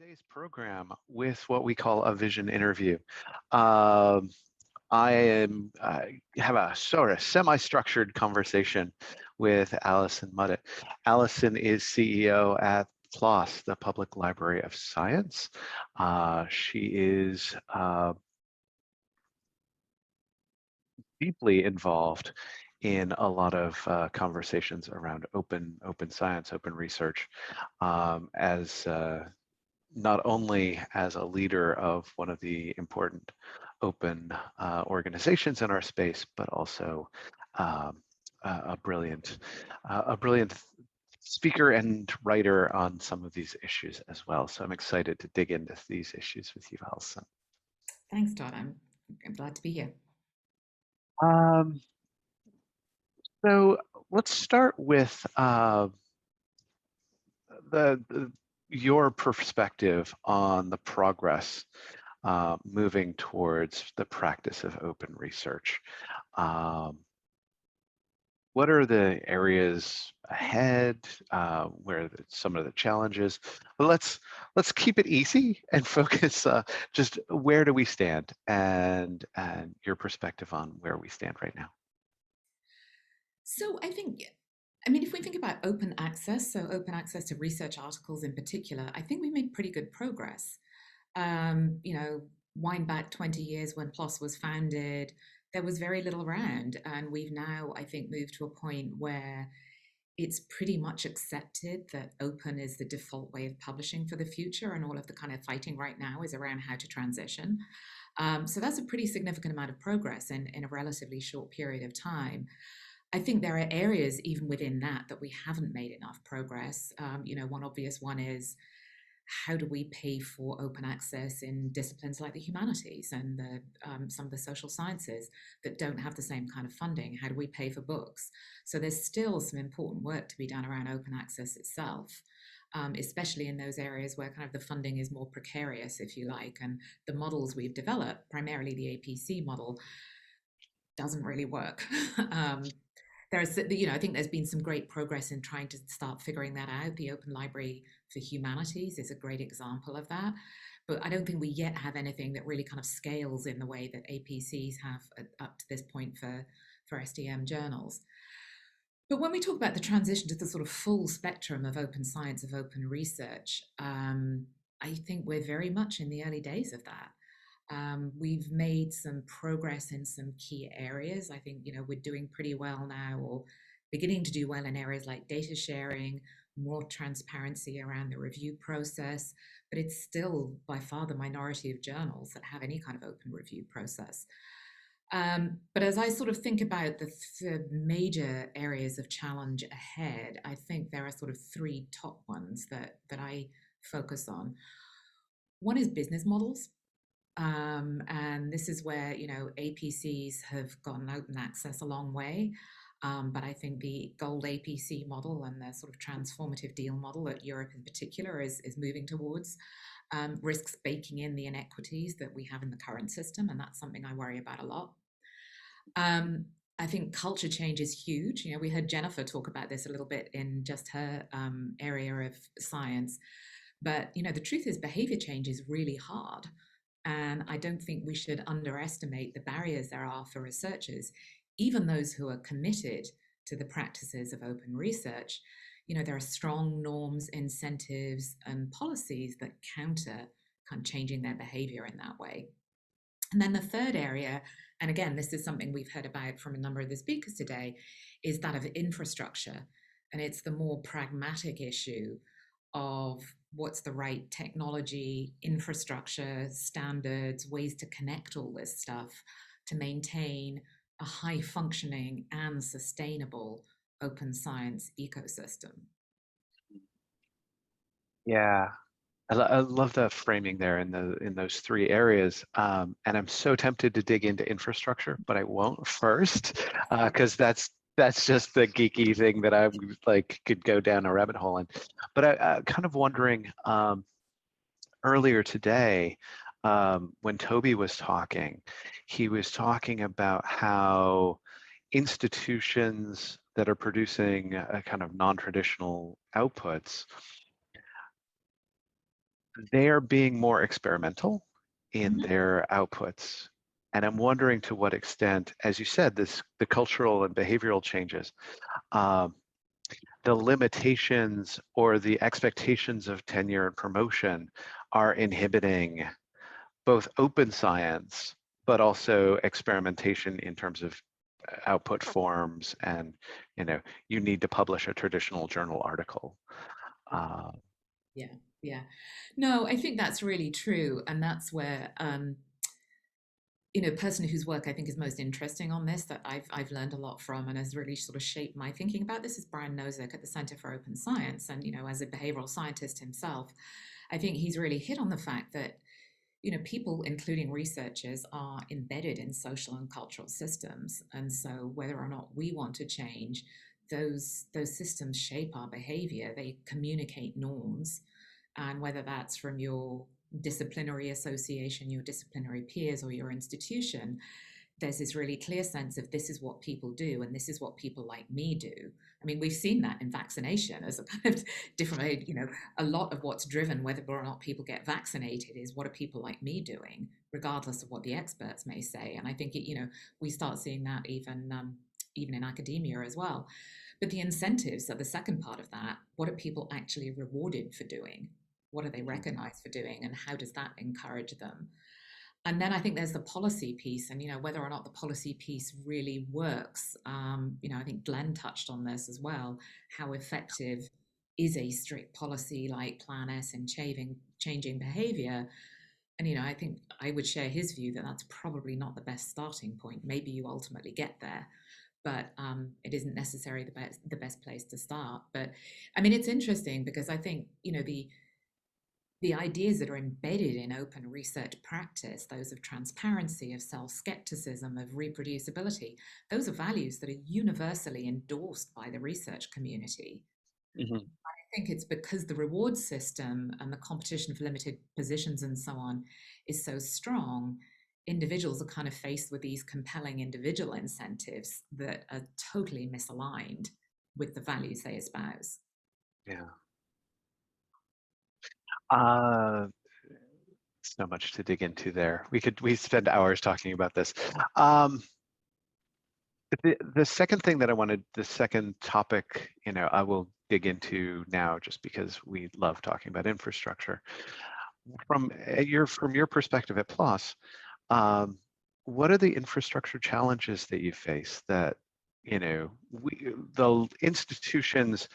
today's program with what we call a vision interview. Um, I have a sort of semi-structured conversation with Alison Mudditt. Alison is CEO at PLOS, the Public Library of Science. She is deeply involved in a lot of conversations around open science, open research, as not only as a leader of one of the important open organizations in our space, but also um, a brilliant speaker and writer on some of these issues as well. So I'm excited to dig into these issues with you, Alison. Thanks, Todd. I'm glad to be here. Um, so let's start with the your perspective on the progress moving towards the practice of open research. Um, what are the areas ahead? Where some of the challenges? But let's keep it easy and focus. Just where do we stand, and your perspective on where we stand right now. So if we think about open access, so open access to research articles in particular, I think we made pretty good progress. Wind back 20 years when PLOS was founded, there was very little around, and we've now, I think, moved to a point where it's pretty much accepted that open is the default way of publishing for the future, and all of the kind of fighting right now is around how to transition. So that's a pretty significant amount of progress in a relatively short period of time. I think there are areas even within that we haven't made enough progress. One obvious one is how do we pay for open access in disciplines like the humanities and some of the social sciences that don't have the same kind of funding? How do we pay for books? So there's still some important work to be done around open access itself. Especially in those areas where kind of the funding is more precarious, if you like, and the models we've developed, primarily the APC model, doesn't really work. I think there's been some great progress in trying to start figuring that out. The Open Library for Humanities is a great example of that. But I don't think we yet have anything that really kind of scales in the way that APCs have up to this point for STM journals. But when we talk about the transition to the sort of full spectrum of open science, of open research, I think we're very much in the early days of that. We've made some progress in some key areas. I think, we're doing pretty well now, or beginning to do well in areas like data sharing, more transparency around the review process, but it's still by far the minority of journals that have any kind of open review process. But as I sort of think about the major areas of challenge ahead, I think there are sort of three top ones that I focus on. One is business models. And this is where, APCs have gotten open access a long way. But I think the gold APC model and the sort of transformative deal model that Europe in particular is moving towards risks baking in the inequities that we have in the current system. And that's something I worry about a lot. I think culture change is huge. We heard Jennifer talk about this a little bit in just her area of science. But, the truth is behavior change is really hard. And I don't think we should underestimate the barriers there are for researchers, even those who are committed to the practices of open research. There are strong norms, incentives, and policies that counter kind of changing their behavior in that way. And then the third area, and again, this is something we've heard about from a number of the speakers today, is that of infrastructure. And it's the more pragmatic issue of what's the right technology, infrastructure, standards, ways to connect all this stuff to maintain a high functioning and sustainable open science ecosystem. Yeah, I love the framing there in those three areas, and I'm so tempted to dig into infrastructure, but I won't first, because that's just the geeky thing that I like could go down a rabbit hole in. But I kind of wondering, earlier today, when Toby was talking, he was talking about how institutions that are producing a kind of non-traditional outputs they are being more experimental in Mhm. their outputs. And I'm wondering to what extent, as you said, the cultural and behavioral changes, um, the limitations or the expectations of tenure and promotion are inhibiting both open science, but also experimentation in terms of output forms and, you need to publish a traditional journal article. Uh, Yeah, yeah. No, I think that's really true, and that's where person whose work I think is most interesting on this that I've learned a lot from and has really sort of shaped my thinking about this is Brian Nosek at the Center for Open Science, and as a behavioral scientist himself, I think he's really hit on the fact that people, including researchers, are embedded in social and cultural systems, and so whether or not we want to change, those systems shape our behavior. They communicate norms, and whether that's from your disciplinary association, your disciplinary peers, or your institution, there's this really clear sense of this is what people do and this is what people like me do. I mean, we've seen that in vaccination as a kind of different, a lot of what's driven whether or not people get vaccinated is what are people like me doing, regardless of what the experts may say. And I think we start seeing that even in academia as well. But the incentives are the second part of that. What are people actually rewarded for doing? What are they recognized for doing? And how does that encourage them? And then I think there's the policy piece, and whether or not the policy piece really works. I think Glenn touched on this as well. How effective is a strict policy like Plan S in changing behavior? And I think I would share his view that that's probably not the best starting point. Maybe you ultimately get there, but it isn't necessarily the best place to start. But I mean, it's interesting because I think the ideas that are embedded in open research practice, those of transparency, of self skepticism, of reproducibility, those are values that are universally endorsed by the research community. mhm. I think it's because the reward system and the competition for limited positions and so on is so strong. Individuals are kind of faced with these compelling individual incentives that are totally misaligned with the values they espouse. Yeah. Uh, so much to dig into there. We spend hours talking about this. Um, the second thing that the second topic, I will dig into now just because we love talking about infrastructure. From your perspective at PLOS, what are the infrastructure challenges that you face that, the institutions,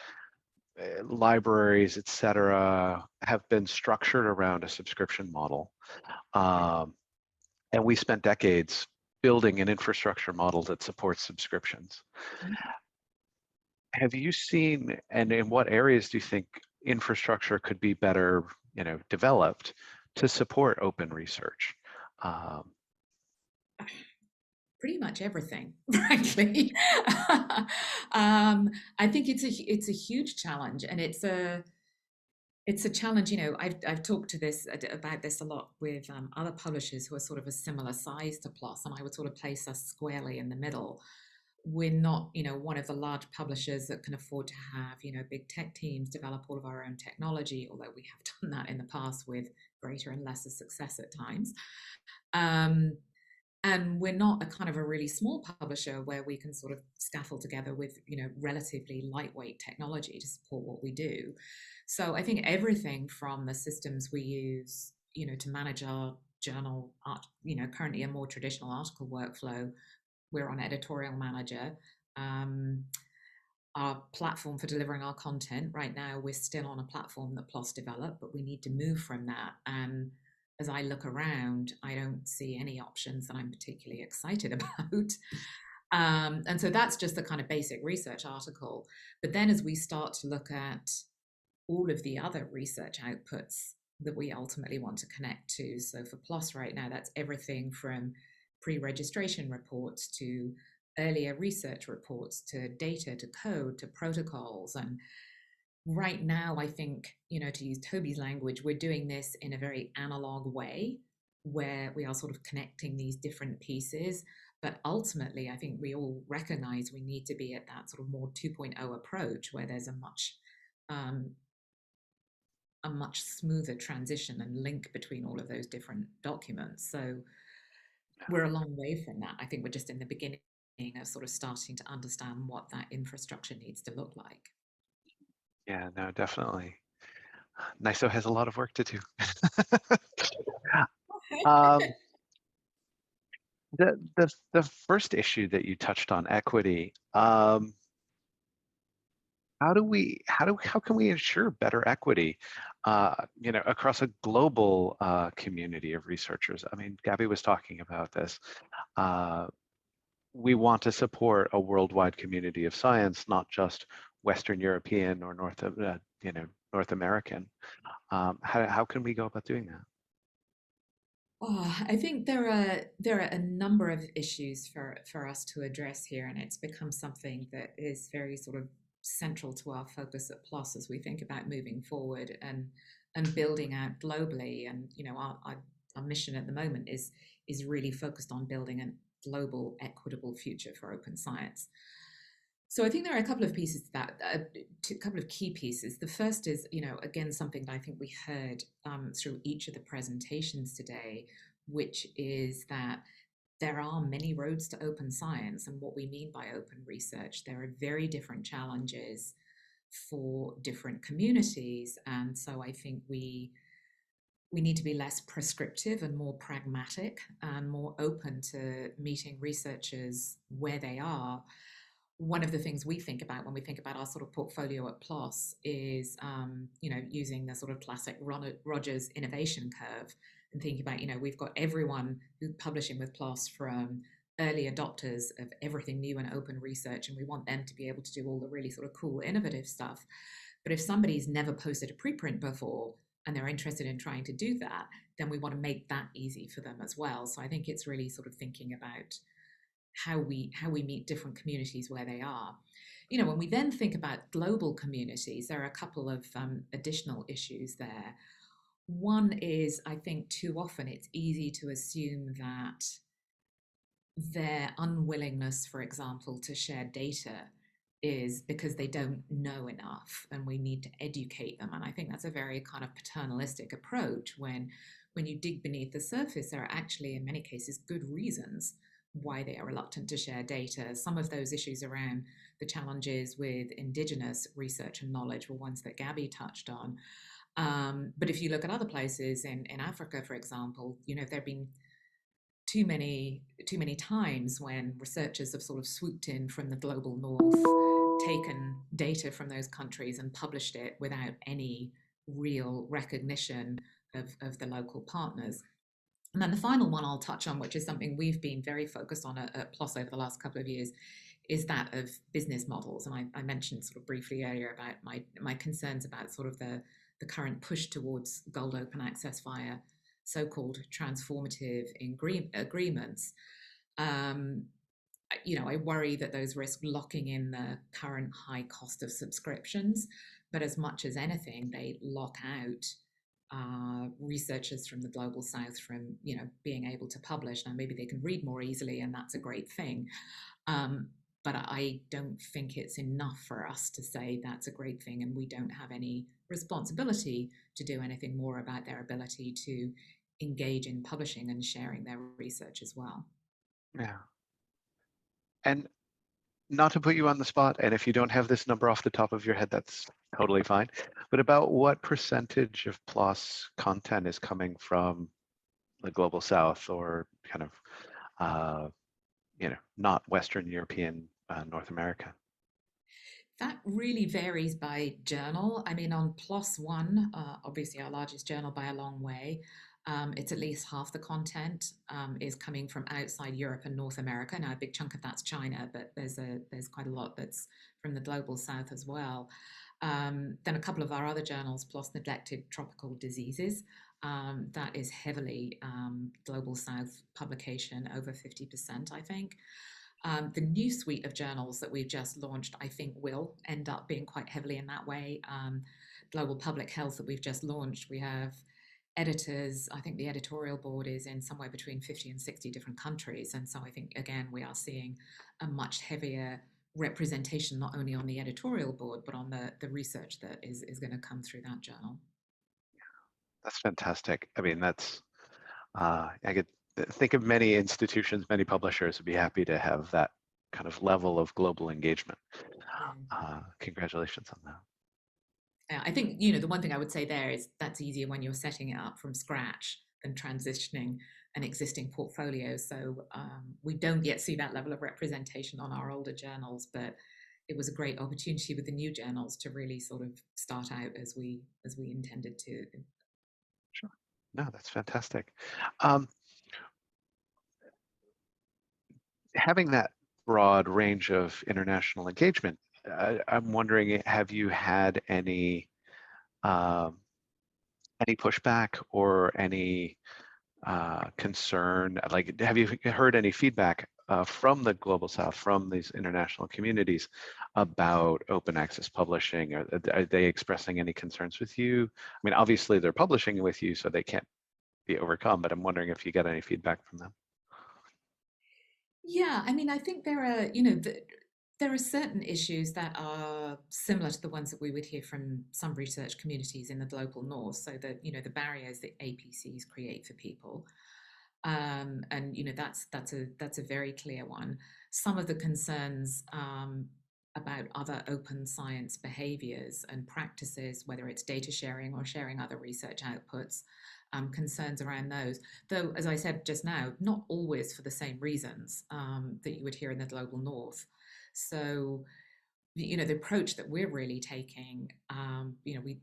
libraries, et cetera, have been structured around a subscription model? Um, and we spent decades building an infrastructure model that supports subscriptions. Have you seen, and in what areas do you think infrastructure could be better, developed to support open research? Um, Pretty much everything, frankly. I think it's a huge challenge, and it's a challenge. I've talked about this a lot with other publishers who are sort of a similar size to PLOS, and I would sort of place us squarely in the middle. We're not, one of the large publishers that can afford to have, big tech teams develop all of our own technology, although we have done that in the past with greater and lesser success at times. Um, and we're not a kind of a really small publisher where we can sort of scaffold together with relatively lightweight technology to support what we do. So I think everything from the systems we use to manage our journal art, currently a more traditional article workflow, we're on editorial manager. um, our platform for delivering our content right now, we're still on a platform that PLOS developed, but we need to move from that. And as I look around, I don't see any options that I'm particularly excited about. And so that's just the kind of basic research article. But then as we start to look at all of the other research outputs that we ultimately want to connect to, so for PLOS right now, that's everything from pre-registration reports to earlier research reports to data to code to protocols. And right now, I think, to use Toby's language, we're doing this in a very analog way where we are sort of connecting these different pieces. But ultimately, I think we all recognize we need to be at that sort of more 2.0 approach where there's a much um, a much smoother transition and link between all of those different documents. So we're a long way from that. I think we're just in the beginning of sort of starting to understand what that infrastructure needs to look like. Yeah, no, definitely. NISO has a lot of work to do. um, the first issue that you touched on, equity. How can we ensure better equity, across a global community of researchers? I mean, Gabby was talking about this. Uh, we want to support a worldwide community of science, not just Western European or North American. How can we go about doing that? Oh, I think there are a number of issues for us to address here, and it's become something that is very sort of central to our focus at PLOS as we think about moving forward and building out globally. And our mission at the moment is really focused on building a global, equitable future for open science. So I think there are a couple of pieces to that, a couple of key pieces. The first is, again, something that I think we heard through each of the presentations today, which is that there are many roads to open science. And what we mean by open research, there are very different challenges for different communities. And so I think we need to be less prescriptive and more pragmatic and more open to meeting researchers where they are. One of the things we think about when we think about our sort of portfolio at PLOS is, using the sort of classic Rogers innovation curve and thinking about, we've got everyone who's publishing with PLOS from early adopters of everything new and open research, and we want them to be able to do all the really sort of cool, innovative stuff. But if somebody's never posted a preprint before and they're interested in trying to do that, then we want to make that easy for them as well. So I think it's really sort of thinking about how we meet different communities where they are. When we then think about global communities, there are a couple of additional issues there. One is, I think, too often it's easy to assume that their unwillingness, for example, to share data is because they don't know enough and we need to educate them. And I think that's a very kind of paternalistic approach when you dig beneath the surface, there are actually in many cases good reasons why they are reluctant to share data. Some of those issues around the challenges with indigenous research and knowledge were ones that Gabby touched on. But if you look at other places in Africa, for example, there have been too many times when researchers have sort of swooped in from the global north, taken data from those countries and published it without any real recognition of the local partners. And then the final one I'll touch on, which is something we've been very focused on at PLOS over the last couple of years, is that of business models. And I mentioned sort of briefly earlier about my concerns about sort of the current push towards gold open access via so-called transformative agreements. Um, I worry that those risk locking in the current high cost of subscriptions, but as much as anything, they lock out researchers from the global south from being able to publish. Now maybe they can read more easily, and that's a great thing. But I don't think it's enough for us to say that's a great thing, and we don't have any responsibility to do anything more about their ability to engage in publishing and sharing their research as well. Yeah. And not to put you on the spot, and if you don't have this number off the top of your head, that's totally fine. But about what percentage of PLOS content is coming from the global south or kind of, not Western European, North America? That really varies by journal. I mean, on PLOS One, obviously our largest journal by a long way, it's at least half the content is coming from outside Europe and North America. Now, a big chunk of that's China, but there's quite a lot that's from the global south as well. Then a couple of our other journals, PLOS Neglected Tropical Diseases, that is heavily global south publication, over 50%, I think. The new suite of journals that we've just launched, I think, will end up being quite heavily in that way. Global Public Health that we've just launched, we have editors. I think the editorial board is in somewhere between 50 and 60 different countries. And so I think, again, we are seeing a much heavier representation, not only on the editorial board, but on the research that is going to come through that journal. That's fantastic. I mean, I could think of many institutions, many publishers would be happy to have that kind of level of global engagement. Yeah. Congratulations on that. Yeah, I think, the one thing I would say there is that's easier when you're setting it up from scratch than transitioning an existing portfolio. So we don't yet see that level of representation on our older journals, but it was a great opportunity with the new journals to really sort of start out as we intended to. Sure. No, that's fantastic. Um, Having that broad range of international engagement, I'm wondering, have you had um, any pushback or any concern? Like, have you heard any feedback from the Global South, from these international communities about open access publishing? Are they expressing any concerns with you? I mean, obviously they're publishing with you, so they can't be overcome, but I'm wondering if you get any feedback from them. Yeah, I mean, I think there are certain issues that are similar to the ones that we would hear from some research communities in the global north. So that, the barriers that APCs create for people. And that's a very clear one. Some of the concerns about other open science behaviors and practices, whether it's data sharing or sharing other research outputs, concerns around those. Though, as I said just now, not always for the same reasons that you would hear in the global north. So, the approach that we're really taking,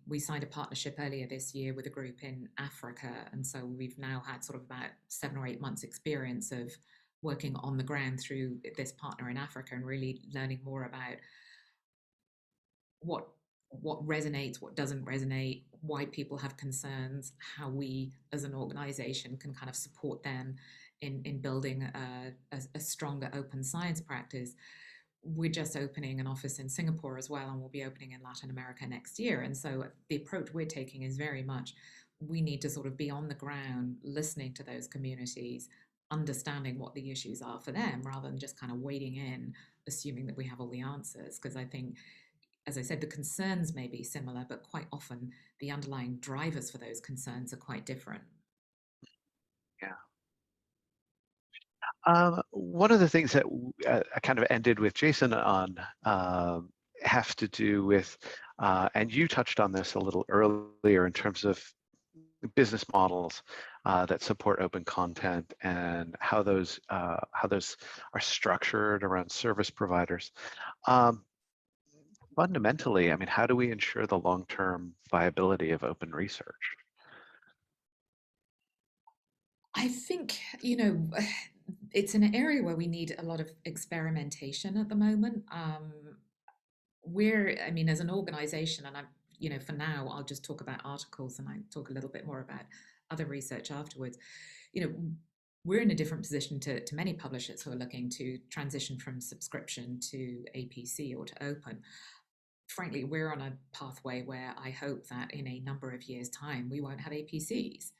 we signed a partnership earlier this year with a group in Africa, and so we've now had sort of about 7 or 8 months experience of working on the ground through this partner in Africa and really learning more about what what resonates, what doesn't resonate, why people have concerns, how we as an organization can kind of support them in building a stronger open science practice. We're just opening an office in Singapore as well, and we'll be opening in Latin America next year. And so the approach we're taking is very much we need to sort of be on the ground, listening to those communities, understanding what the issues are for them, rather than just kind of wading in, assuming that we have all the answers. Because I think, as I said, the concerns may be similar, but quite often the underlying drivers for those concerns are quite different. Yeah. One of the things that I kind of ended with Jason on have to do with, and you touched on this a little earlier in terms of business models that support open content and how those are structured around service providers. Um, Fundamentally, I mean, how do we ensure the long-term viability of open research? I think, it's an area where we need a lot of experimentation at the moment. I mean, as an organization, and for now, I'll just talk about articles and I talk a little bit more about other research afterwards. You know, we're in a different position to many publishers who are looking to transition from subscription to APC or to open. Frankly, we're on a pathway where I hope that in a number of years' time, we won't have APCs.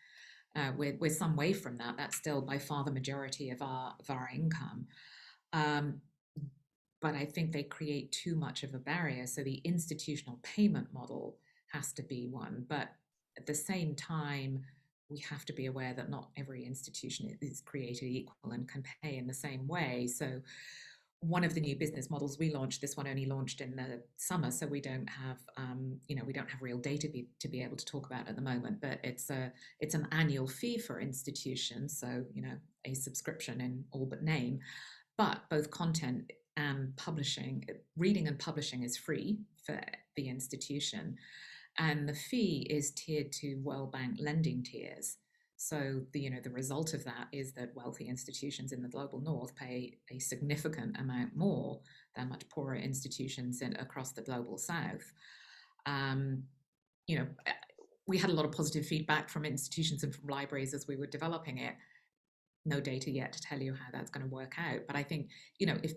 We're some way from that. That's still by far the majority of our income. Um, but I think they create too much of a barrier. So the institutional payment model has to be one. But at the same time, we have to be aware that not every institution is created equal and can pay in the same way. So one of the new business models we launched, this one only launched in the summer, so we don't have we don't have real data to be able to talk about at the moment, but it's an annual fee for institutions, so a subscription in all but name. But both content and publishing, reading and publishing is free for the institution, and the fee is tiered to World Bank lending tiers. So the result of that is that wealthy institutions in the global north pay a significant amount more than much poorer institutions across the global south. Um, you know, we had a lot of positive feedback from institutions and from libraries as we were developing it. No data yet to tell you how that's going to work out, but I think if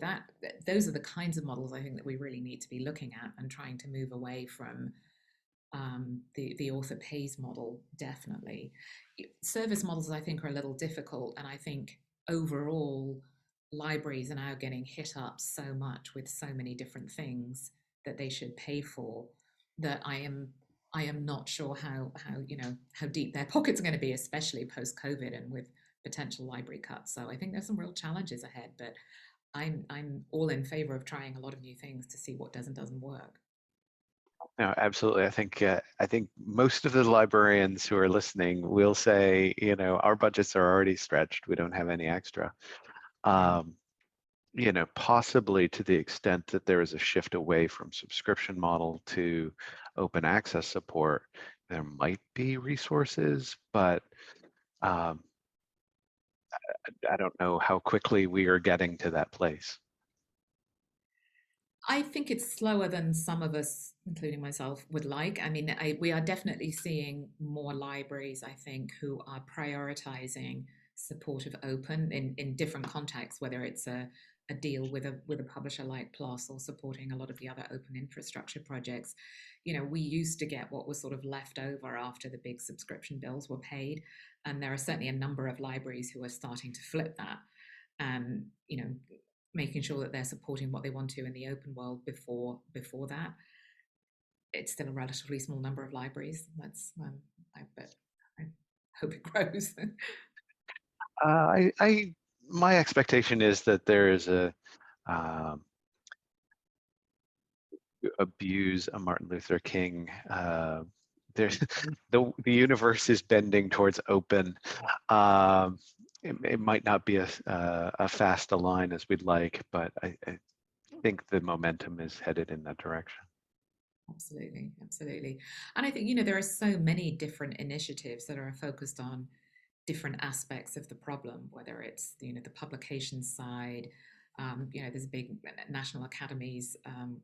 those are the kinds of models I think that we really need to be looking at and trying to move away from the author pays model. Definitely service models I think are a little difficult, and I think overall libraries are now getting hit up so much with so many different things that they should pay for, that I am I am not sure how deep their pockets are going to be, especially post COVID and with potential library cuts. So I think there's some real challenges ahead, but I'm all in favor of trying a lot of new things to see what does and doesn't work. No, absolutely. I think most of the librarians who are listening will say, our budgets are already stretched. We don't have any extra. Yeah. Um, possibly to the extent that there is a shift away from subscription model to open access support, there might be resources, but um, I don't know how quickly we are getting to that place. I think it's slower than some of us, including myself, would like. I mean, we are definitely seeing more libraries, I think, who are prioritizing support of open in different contexts, whether it's a deal with a publisher like PLOS or supporting a lot of the other open infrastructure projects. We used to get what was sort of left over after the big subscription bills were paid, and there are certainly a number of libraries who are starting to flip that. You know, making sure that they're supporting what they want to in the open world before that. It's still a relatively small number of libraries. But I hope it grows. My expectation is that there is um, abuse a Martin Luther King. There's the universe is bending towards open. Um, it might not be a fast a line as we'd like, but I think the momentum is headed in that direction. Absolutely, absolutely. And I think, there are so many different initiatives that are focused on different aspects of the problem, whether it's, the publication side. There's a big National Academies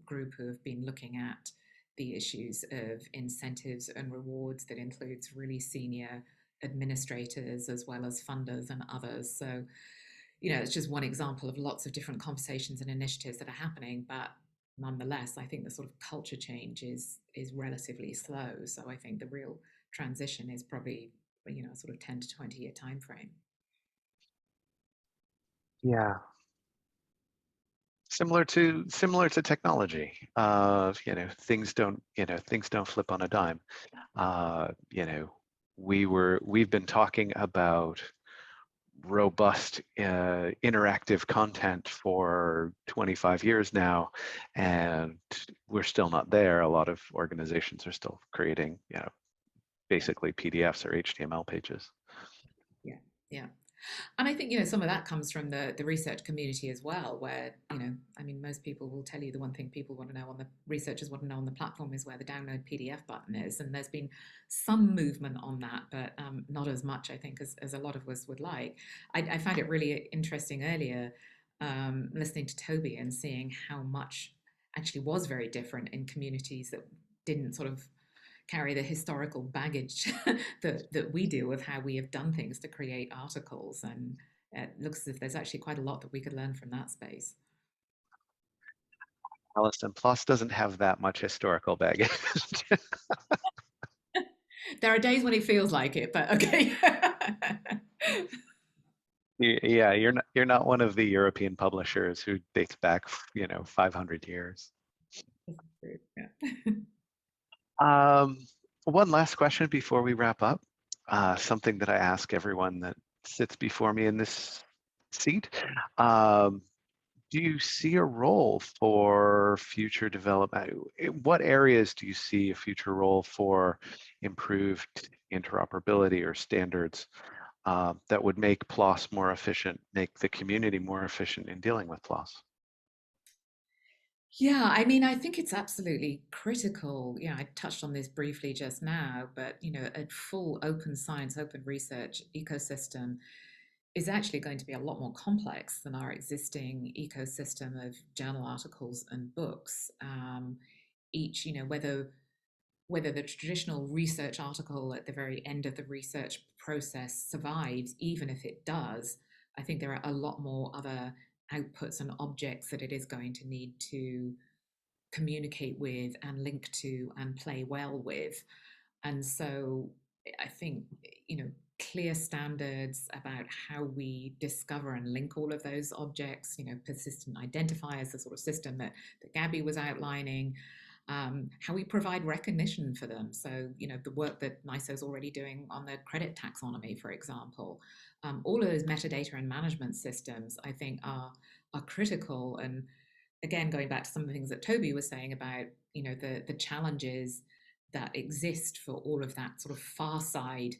group who have been looking at the issues of incentives and rewards that includes really senior administrators as well as funders and others. So, it's just one example of lots of different conversations and initiatives that are happening, but nonetheless, I think the sort of culture change is relatively slow. So I think the real transition is probably sort of 10 to 20-year time frame. Yeah, similar to technology. Things don't flip on a dime. Uh, you know, we've been talking about robust interactive content for 25 years now, and we're still not there. A lot of organizations are still creating, basically PDFs or HTML pages. Yeah, yeah. And I think, some of that comes from the research community as well, where, I mean, most people will tell you the one thing people want to know on the researchers want to know on the platform is where the download PDF button is. And there's been some movement on that, but not as much, I think, as a lot of us would like. I found it really interesting earlier listening to Toby and seeing how much actually was very different in communities that didn't sort of carry the historical baggage that we do of how we have done things to create articles. And it looks as if there's actually quite a lot that we could learn from that space. Alison, PLOS doesn't have that much historical baggage. There are days when it feels like it, but okay. Yeah, you're not one of the European publishers who dates back, 500 years. Yeah. Um, One last question before we wrap up. Something that I ask everyone that sits before me in this seat. Um, do you see a role for future development? What areas do you see a future role for improved interoperability or standards that would make PLOS more efficient, make the community more efficient in dealing with PLOS? Yeah, I mean, I think it's absolutely critical. I touched on this briefly just now, but a full open science, open research ecosystem is actually going to be a lot more complex than our existing ecosystem of journal articles and books. Each, whether the traditional research article at the very end of the research process survives, even if it does, I think there are a lot more other outputs and objects that it is going to need to communicate with and link to and play well with. And so I think, clear standards about how we discover and link all of those objects, persistent identifiers, the sort of system that Gabby was outlining, how we provide recognition for them. So, the work that NISO is already doing on the credit taxonomy, for example, all of those metadata and management systems, I think, are critical. And again, going back to some of the things that Toby was saying about, the challenges that exist for all of that sort of far side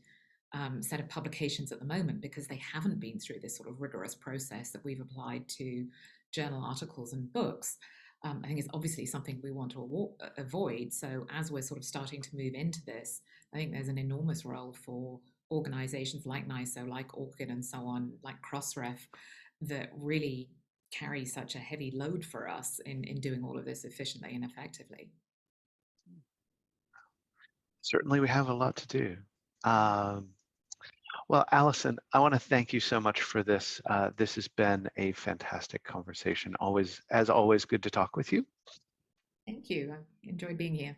set of publications at the moment, because they haven't been through this sort of rigorous process that we've applied to journal articles and books. I think it's obviously something we want to avoid. So as we're sort of starting to move into this, I think there's an enormous role for organizations like NISO, like ORCID and so on, like Crossref, that really carry such a heavy load for us in doing all of this efficiently and effectively. Certainly we have a lot to do. Well, Alison, I want to thank you so much for this. This has been a fantastic conversation. Always, as always, good to talk with you. Thank you. I enjoyed being here.